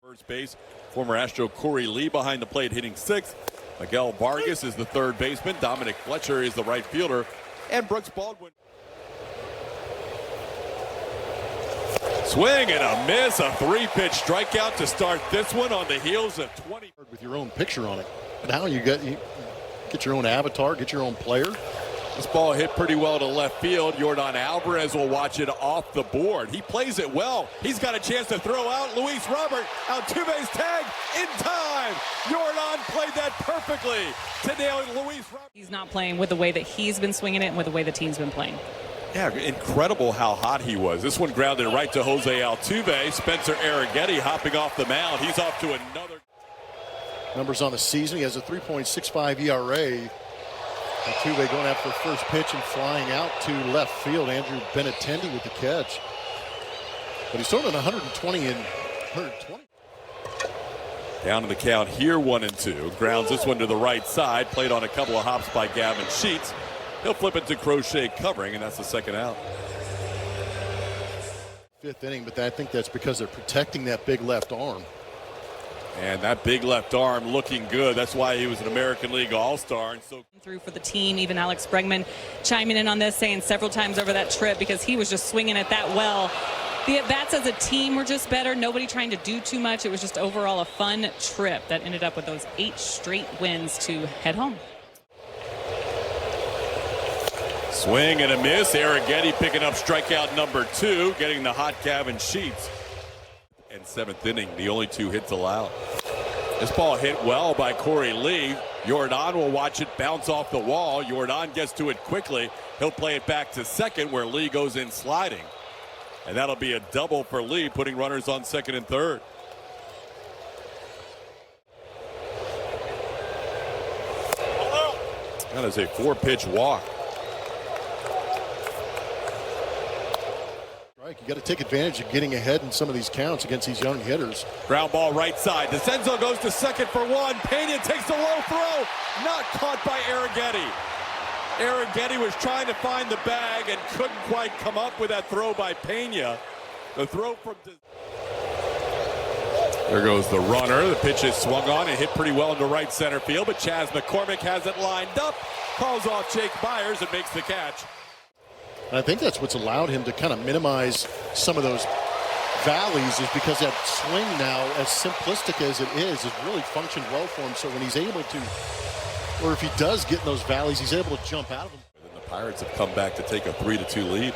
First base, former Astro Corey Lee behind the plate hitting sixth. Miguel Vargas is the third baseman. Dominic Fletcher is the right fielder. And Brooks Baldwin. Swing and a miss. A three-pitch strikeout to start this one on the heels of 20. With your own picture on it. Now you get your own avatar, get your own player. This ball hit pretty well to left field. Yordan Alvarez will watch it off the board. He plays it well. He's got a chance to throw out. Luis Robert, Altuve's tag in time. Yordan played that perfectly to nail Luis Robert. He's not playing with the way that he's been swinging it and with the way the team's been playing. Yeah, incredible how hot he was. This one grounded right to Jose Altuve. Spencer Arrighetti hopping off the mound. He's off to another. Numbers on the season. He has a 3.65 ERA. Altuve going after the first pitch and flying out to left field. Andrew Benintendi with the catch. But he's thrown at 120 and 120. Down in the count here, 1-2. Grounds this one to the right side. Played on a couple of hops by Gavin Sheets. He'll flip it to Crochet covering, and that's the second out. Fifth inning, but I think that's because they're protecting that big left arm. And that big left arm looking good. That's why he was an American League All-Star. And so through for the team, even Alex Bregman chiming in on this, saying several times over that trip because he was just swinging it that well. The at-bats as a team were just better. Nobody trying to do too much. It was just overall a fun trip that ended up with those 8 straight wins to head home. Swing and a miss. Arrighetti picking up strikeout number 2, getting the hot Gavin Sheets. And 7th inning, the only 2 hits allowed. This ball hit well by Corey Lee. Yordan will watch it bounce off the wall. Yordan gets to it quickly. He'll play it back to second where Lee goes in sliding. And that'll be a double for Lee, putting runners on second and third. That is a 4-pitch walk. You got to take advantage of getting ahead in some of these counts against these young hitters. Ground ball right side. DeCenzo goes to second for one. Pena takes the low throw. Not caught by Arrighetti. Arrighetti was trying to find the bag and couldn't quite come up with that throw by Pena. The throw from... There goes the runner. The pitch is swung on and hit pretty well into right center field, but Chas McCormick has it lined up. Calls off Jake Myers and makes the catch. And I think that's what's allowed him to kind of minimize some of those valleys, is because that swing now, as simplistic as it is, has really functioned well for him. So when he's able to, or if he does get in those valleys, he's able to jump out of them. And the Pirates have come back to take a 3-2 lead.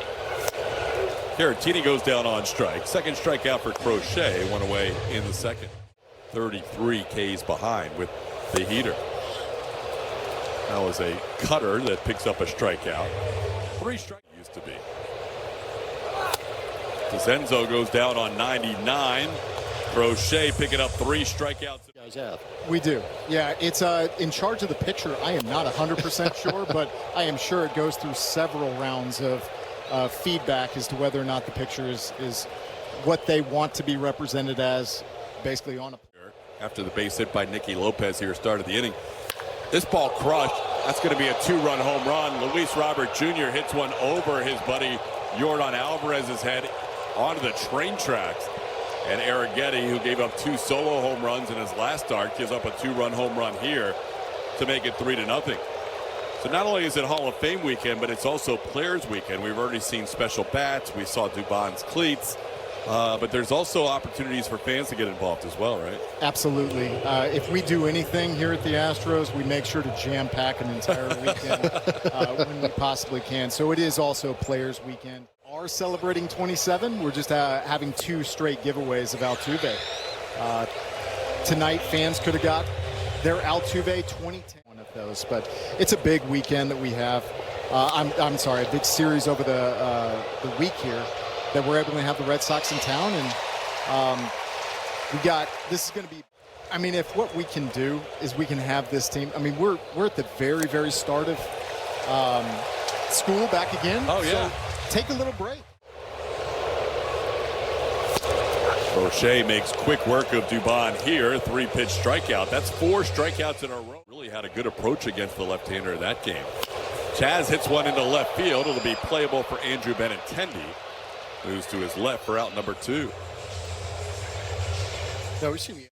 Caratini goes down on strike. Second strikeout for Crochet. One away in the second. 33 Ks behind with the heater. That was a cutter that picks up a strikeout. 3 strikeouts used to be. DeCenzo goes down on 99. Crochet picking up 3 strikeouts. You guys have. We do. Yeah, it's in charge of the pitcher. I am not 100% sure, but I am sure it goes through several rounds of feedback as to whether or not the pitcher is what they want to be represented as, basically on a. After the base hit by Nicky Lopez here started the inning. This ball crushed. That's going to be a 2-run home run. Luis Robert Jr. hits one over his buddy Yordan Alvarez's head onto the train tracks. And Arrighetti, who gave up 2 solo home runs in his last start, gives up a 2-run home run here to make it 3-0. So not only is it Hall of Fame weekend, but it's also Players Weekend. We've already seen special bats. We saw Dubon's cleats. But there's also opportunities for fans to get involved as well, right? Absolutely. If we do anything here at the Astros, we make sure to jam-pack an entire weekend when we possibly can. So it is also Players Weekend. Are celebrating 27. We're just having 2 straight giveaways of Altuve. Tonight, fans could have got their Altuve 2010. One of those, but it's a big weekend that we have. I'm sorry, a big series over the week here, that we're able to have the Red Sox in town, and this is going to be, I mean, if what we can do is we can have this team, I mean, we're at the very, very start of school back again. Oh, yeah. So take a little break. Crochet makes quick work of Dubon here. 3-pitch strikeout. That's 4 strikeouts in a row. Really had a good approach against the left-hander in that game. Chas hits one into left field. It'll be playable for Andrew Benintendi. Moves to his left for out number 2. No, we see me.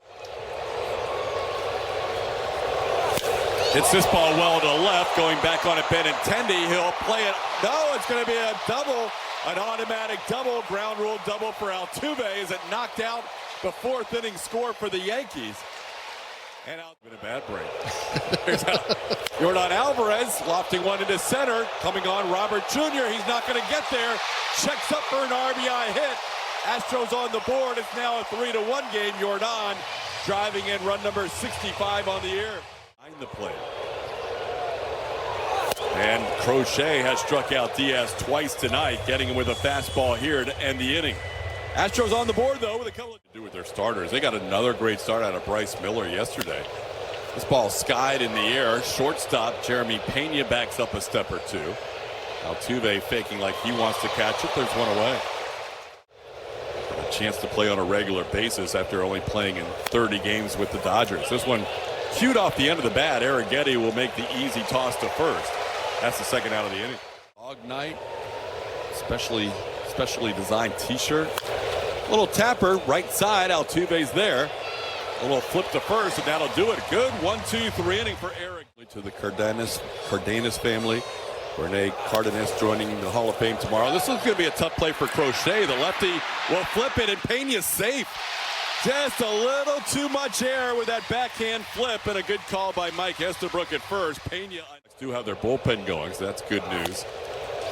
Hits this ball well to the left, going back on it, Benintendi. He'll play it. No, it's going to be a double, an automatic double, ground rule double for Altuve as it knocked out the 4th inning score for the Yankees. And out been a bad break. Here's Yordan Alvarez lofting one into center, coming on Robert Jr. He's not going to get there. Checks up for an RBI hit. Astros on the board. It's now a 3-1 game. Yordan driving in run number 65 on the year. Behind the plate. And Crochet has struck out Diaz twice tonight, getting him with a fastball here to end the inning. Astros on the board, though, with a couple to do with their starters. They got another great start out of Bryce Miller yesterday. This ball skied in the air. Shortstop Jeremy Pena backs up a step or two. Altuve faking like he wants to catch it. There's one away. A chance to play on a regular basis after only playing in 30 games with the Dodgers. This one cued off the end of the bat. Arrighetti will make the easy toss to first. That's the second out of the inning. Dog night, specially designed t-shirt. Little tapper, right side. Altuve's there. A little flip to first, and that'll do it. Good 1-2-3 inning for Eric. To the Cardenas family. Rene Cardenas joining the Hall of Fame tomorrow. This is going to be a tough play for Crochet. The lefty will flip it, and Pena's safe. Just a little too much air with that backhand flip, and a good call by Mike Estabrook at first. Pena do have their bullpen going, so that's good news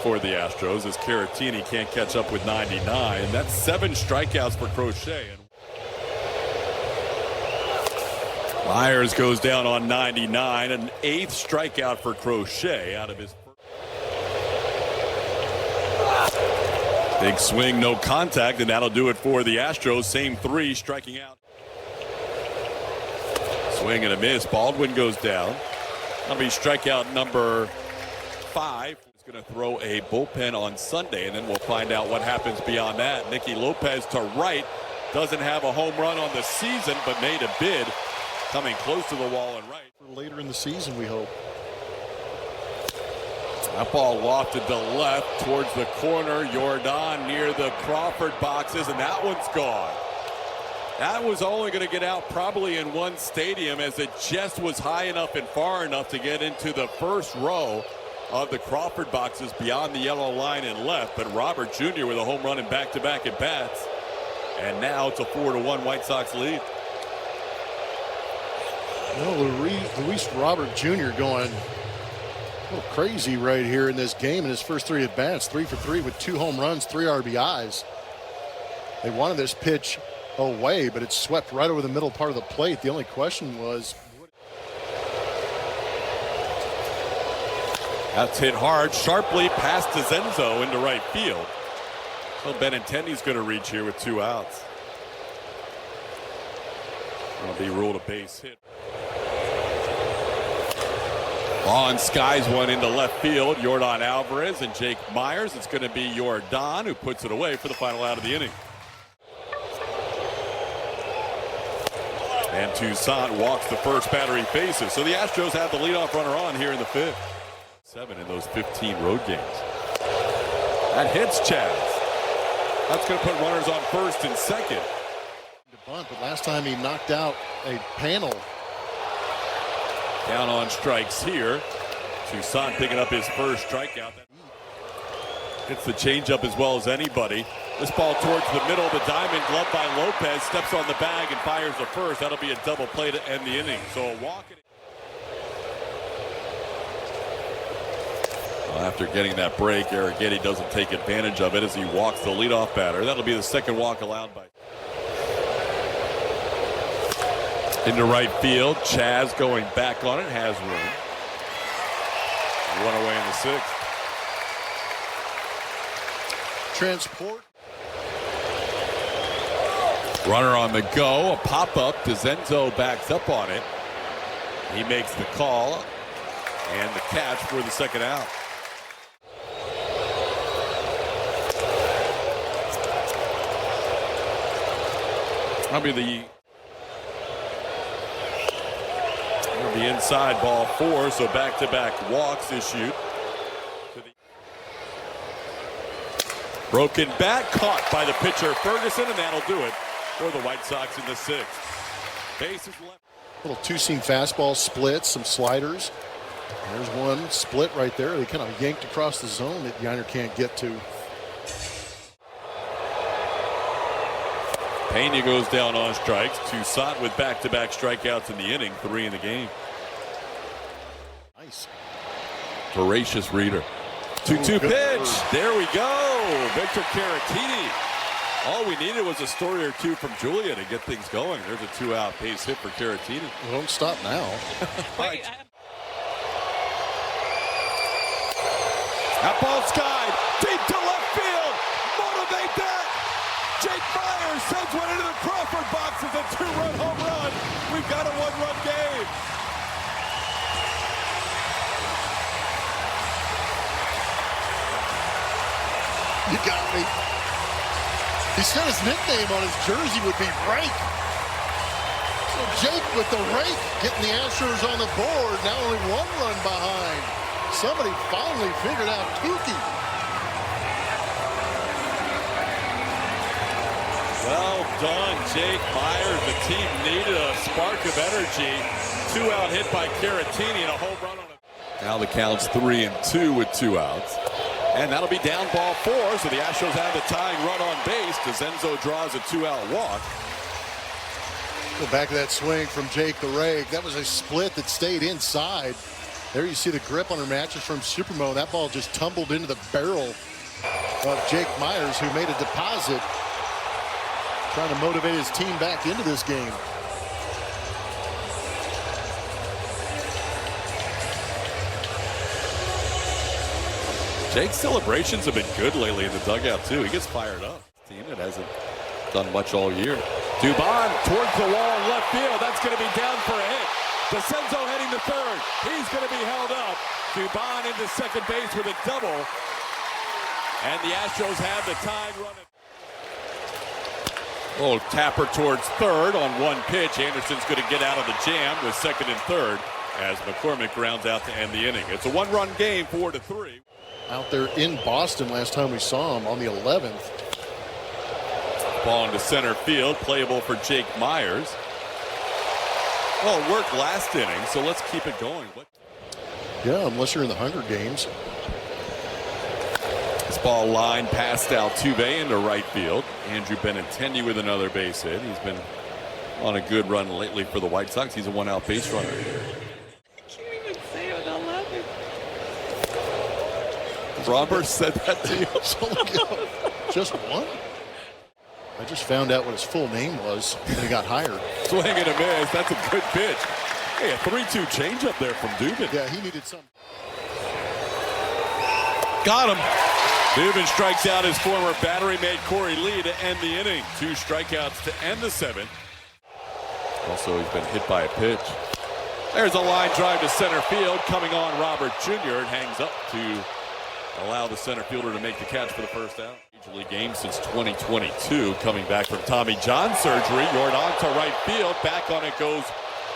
for the Astros, as Caratini can't catch up with 99. And that's 7 strikeouts for Crochet. And Myers goes down on 99, an 8th strikeout for Crochet out of his first. Big swing, no contact, and that'll do it for the Astros. Same 3 striking out. Swing and a miss. Baldwin goes down. That'll be strikeout number 5. He's going to throw a bullpen on Sunday, and then we'll find out what happens beyond that. Nicky Lopez to right. Doesn't have a home run on the season, but made a bid. Coming close to the wall and right. For later in the season, we hope. That ball lofted to left towards the corner. Yordan near the Crawford boxes, and that one's gone. That was only going to get out probably in one stadium, as it just was high enough and far enough to get into the first row of the Crawford boxes beyond the yellow line and left. But Robert Jr. with a home run in back-to-back at bats. And now it's a 4-1 White Sox lead. Well, Luis Robert Jr. going a little crazy right here in this game in his first 3 at-bats. 3 for 3 with 2 home runs, 3 RBIs. They wanted this pitch away, but it swept right over the middle part of the plate. The only question was... That's hit hard, sharply past Dezenzo into right field. So Benintendi's going to reach here with 2 outs. It'll be ruled a base hit. Vaughn skies one into left field. Yordan Alvarez and Jake Myers. It's going to be Yordan who puts it away for the final out of the inning. And Toussaint walks the first batter he faces. So the Astros have the leadoff runner on here in the 5th. 7 in those 15 road games. That hits Chaz. That's going to put runners on first and second. Bunt, but last time he knocked out a panel. Down on strikes here. Toussaint picking up his first strikeout. Hits the changeup as well as anybody. This ball towards the middle of the diamond, gloved by Lopez, steps on the bag and fires the first. That'll be a double play to end the inning. So a walk. Well, after getting that break, Arrighetti doesn't take advantage of it as he walks the leadoff batter. That'll be the second walk allowed by. Into right field, Chaz going back on it, has room. 1 away in the 6th. Transport. Runner on the go, a pop-up. Dezenzo backs up on it. He makes the call and the catch for the second out. Probably the inside ball 4, so back-to-back walks issued. Broken bat caught by the pitcher Ferguson, and that'll do it. for the White Sox in the 6th. Bases left. Little two-seam fastball splits, some sliders. There's one split right there. They kind of yanked across the zone that Yiner can't get to. Pena goes down on strikes. Toussaint with back-to-back strikeouts in the inning, 3 in the game. Nice. Voracious reader. 2-2 pitch. There we go. Victor Caratini. All we needed was a story or two from Julia to get things going. There's a 2-out base hit for Caratini. Well, don't stop now. Wait, That ball skied deep to left field. Motivate that. Jake Myers sends one into the Crawford box as a 2-run home run. We've got a 1-run game. You got me. He said his nickname on his jersey would be Rake. So Jake with the rake getting the Astros on the board. Now only 1 run behind. Somebody finally figured out Kookie. Well done, Jake Myers. The team needed a spark of energy. 2-out hit by Caratini and a home run on it. Now the count's 3-2 with 2 outs. And that'll be down ball 4, so the Astros have the tying run on base. DeZenzo draws a 2-out walk. Go back to that swing from Jake the Rake. That was a split that stayed inside. There you see the grip on her matches from Supermo. That ball just tumbled into the barrel of Jake Myers, who made a deposit, trying to motivate his team back into this game. Jake's celebrations have been good lately in the dugout, too. He gets fired up. Team that hasn't done much all year. Dubon towards the wall in left field. That's going to be down for a hit. DeCenzo heading to third. He's going to be held up. Dubon into second base with a double. And the Astros have the tying run. Oh, Tapper towards third on 1 pitch. Anderson's going to get out of the jam with second and third as McCormick grounds out to end the inning. It's a 1-run game, 4-3. Out there in Boston last time we saw him on the 11th. Ball into center field, playable for Jake Myers. Well, it worked last inning, so let's keep it going. Yeah, unless you're in the Hunger Games. This ball line past Altuve into right field. Andrew Benintendi with another base hit. He's been on a good run lately for the White Sox. He's a 1-out base runner. I can't even say it without laughing. Robert said that to you. Just one? I just found out what his full name was when he got hired. Swing and a miss. That's a good pitch. Hey, a 3-2 changeup there from Dubin. Yeah, he needed something. Got him. Dubin strikes out his former battery-mate Corey Lee to end the inning. 2 strikeouts to end the 7th. Also, he's been hit by a pitch. There's a line drive to center field. Coming on Robert Jr. It hangs up to allow the center fielder to make the catch for the first out. Major League game since 2022. Coming back from Tommy John surgery. Yordan to right field. Back on it goes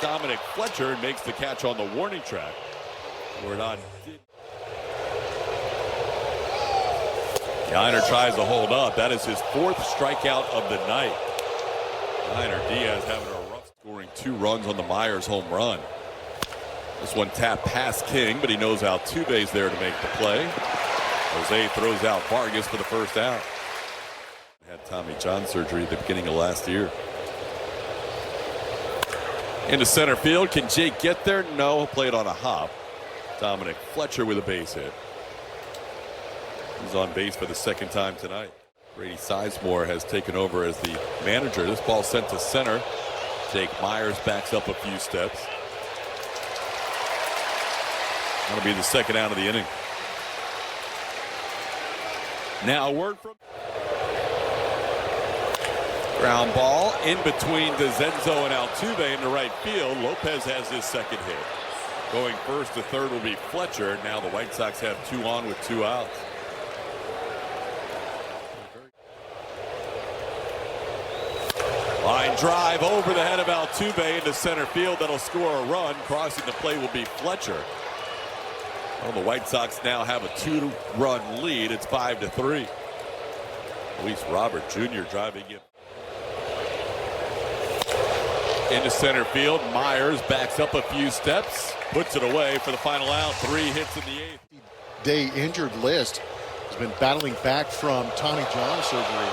Dominic Fletcher and makes the catch on the warning track. Yordan did. Yiner tries to hold up. That is his 4th strikeout of the night. Yiner Diaz having a rough, scoring 2 runs on the Myers home run. This one tapped past King, but he knows Altuve's there to make the play. Jose throws out Vargas for the first out. Had Tommy John surgery at the beginning of last year. Into center field. Can Jake get there? No. He'll play it on a hop. Dominic Fletcher with a base hit. He's on base for the 2nd time tonight. Brady Sizemore has taken over as the manager. This ball sent to center. Jake Myers backs up a few steps. That'll be the 2nd out of the inning. Now a word from ground ball in between DeZenzo and Altuve into right field. Lopez has his 2nd hit. Going first to third will be Fletcher. Now the White Sox have 2 on with 2 outs. Line drive over the head of Altuve into center field. That'll score a run. Crossing the plate will be Fletcher. Well, the White Sox now have a 2-run lead. It's 5-3. Luis Robert Jr. driving in. into center field. Myers backs up a few steps, puts it away for the final out. 3 hits in the 8th. Day injured list has been battling back from Tommy John surgery.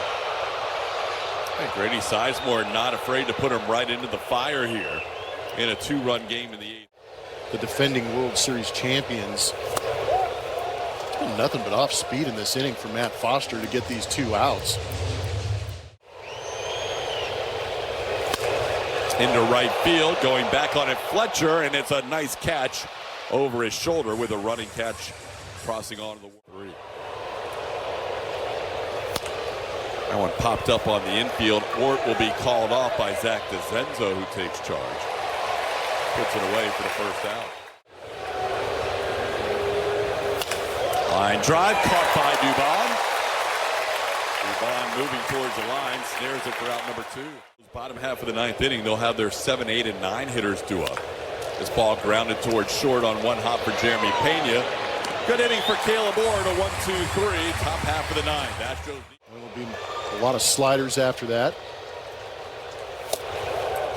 And Grady Sizemore not afraid to put him right into the fire here in a 2-run game in the 8th. The defending World Series champions. It's been nothing but off speed in this inning for Matt Foster to get these 2 outs. Into right field, going back on it, Fletcher, and it's a nice catch over his shoulder with a running catch crossing onto the 3. That one popped up on the infield. Ort will be called off by Zach DeZenzo, who takes charge. Puts it away for the first out. Line drive caught by Dubon. Dubon moving towards the line, snares it for out number 2. Bottom half of the 9th inning, they'll have their 7, 8, and 9 hitters due up. This ball grounded towards short on 1 hop for Jeremy Pena. Good inning for Caleb Ord, a 1-2-3, top half of the 9th. Astros. There will be a lot of sliders after that.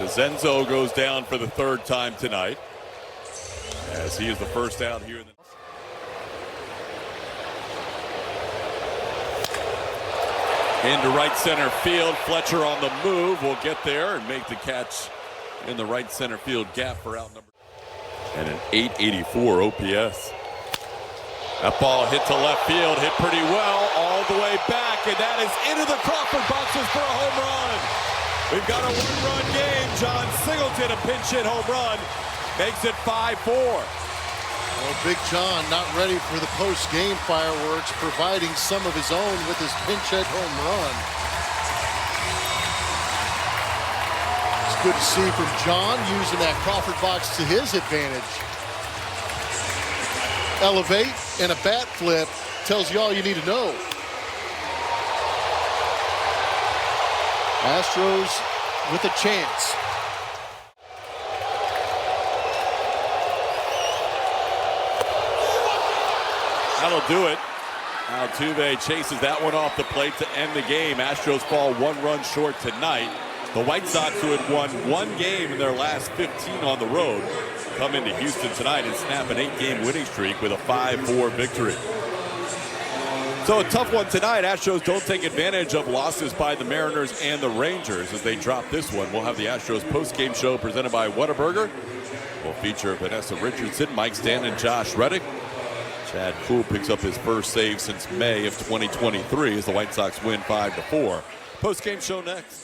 DeZenzo goes down for the 3rd time tonight, as he is the first out here in the into right center field. Fletcher on the move will get there and make the catch in the right center field gap for out number. And an 884 OPS. That ball hit to left field, hit pretty well all the way back, and that is into the Crawford boxes for a home run. We've got a 1-run game. John Singleton, a pinch hit home run, makes it 5-4. Well, Big John not ready for the post-game fireworks, providing some of his own with his pinch hit home run. It's good to see from John using that Crawford box to his advantage. Elevate and a bat flip tells you all you need to know. Astros with a chance. That'll do it. Altuve chases that one off the plate to end the game. Astros fall 1 run short tonight. The White Sox, who had won 1 game in their last 15 on the road, come into Houston tonight and snap an 8-game winning streak with a 5-4 victory. So a tough one tonight. Astros don't take advantage of losses by the Mariners and the Rangers as they drop this one. We'll have the Astros post-game show presented by Whataburger. We'll feature Vanessa Richardson, Mike Stanton, and Josh Reddick. Chad Kuhl picks up his first save since May of 2023 as the White Sox win 5-4. Post-game show next.